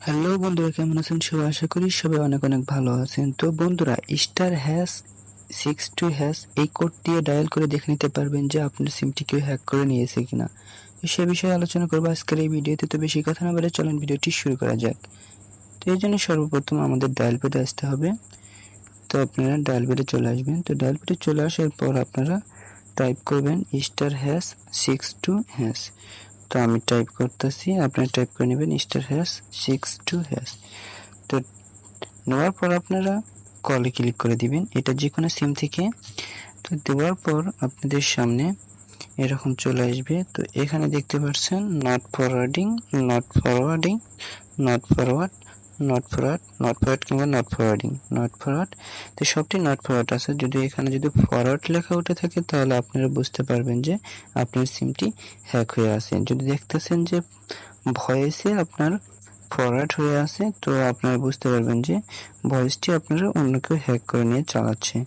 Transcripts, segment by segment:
Hello বন্ধুরা, কেমন আছেন সবাই? আশা করি সবাই অনেক অনেক ভালো আছেন। তো বন্ধুরা, *#62# এই কোড দিয়ে ডায়াল করে দেখে নিতে পারবেন যে আপনার সিমটি কেউ হ্যাক করে নিয়েছে কিনা। তো সে বিষয়ে আলোচনা করবো আজকের এই ভিডিওতে। তো বেশি কথা না বলে চলেন ভিডিওটি শুরু করা যাক। তো এই জন্য সর্বপ্রথম আমাদের ডায়াল প্যাডে আসতে হবে। তো আপনারা ডায়াল প্যাডে চলে আসবেন। তো ডায়াল প্যাডে চলে আসার পর আপনারা টাইপ করবেন *62#। তো আমি টাইপ করতেছি, আপনারা টাইপ করে নেবেন *62#। তো নেওয়ার পর আপনারা কলে ক্লিক করে দিবেন, এটা যে কোনো সিম থেকে। তো দেওয়ার পর আপনাদের সামনে এরকম চলে আসবে। তো এখানে দেখতে পাচ্ছেন not forwarding, not forwarding, not forward, not forward, not forward কিংবা নট ফরওয়ার্ডিং, নট ফরওয়ার্ড। তো সবটি নট ফরওয়ার্ড আছে। যদি এখানে যদি ফরওয়ার্ড লেখা উঠে থাকে তাহলে আপনারা বুঝতে পারবেন যে আপনার সিমটি হ্যাক হয়ে আছে। যদি দেখতেছেন যে ভয়েসে আপনার ফরওয়ার্ড হয়ে আছে, তো আপনারা বুঝতে পারবেন যে ভয়েসটি আপনারা অন্য কেউ হ্যাক করে নিয়ে চালাচ্ছে,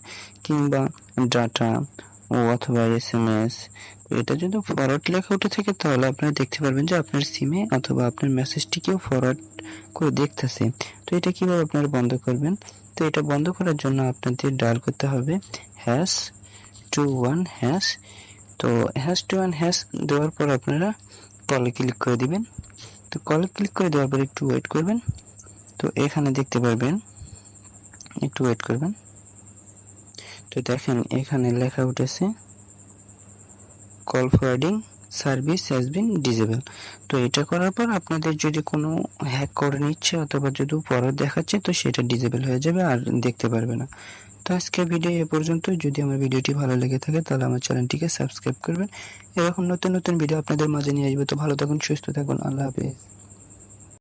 কিংবা ডাটা ও অথবা SMS। এটা যদি ফরওয়ার্ড লেখা উঠে থাকে তাহলে আপনারা দেখতে পারবেন যে আপনার সিমে অথবা আপনার মেসেজটি কেউ ফরওয়ার্ড করে দেখতেছে। তো এটা কিভাবে আপনারা বন্ধ করবেন? তো এটা বন্ধ করার জন্য আপনাদের ডায়াল করতে হবে #21#। তো #21# দেওয়ার পর আপনারা কলে ক্লিক করে দিবেন। তো কলে ক্লিক করে দেওয়ার পর একটু ওয়েট করবেন। তো এখানে দেখতে পারবেন, একটু ওয়েট করবেন। তো দেখেন এখানে লেখা উঠেছে call forwarding service has been disable. তো এটা করার পর আপনাদের যদি কোনো হ্যাক করে নিচ্ছে অথবা যদি ফরওয়ার্ড দেখাচ্ছে, তো সেটা ডিসেবল হয়ে যাবে আর দেখতে পারবে না। তো আজকের ভিডিও এ পর্যন্ত। যদি আমার ভিডিওটি ভালো লেগে থাকে তাহলে আমার চ্যানেলটিকে সাবস্ক্রাইব করবেন। এরকম নতুন নতুন ভিডিও আপনাদের মাঝে নিয়ে আসবে। তো ভালো থাকুন, সুস্থ থাকুন, আল্লাহ হাফেজ।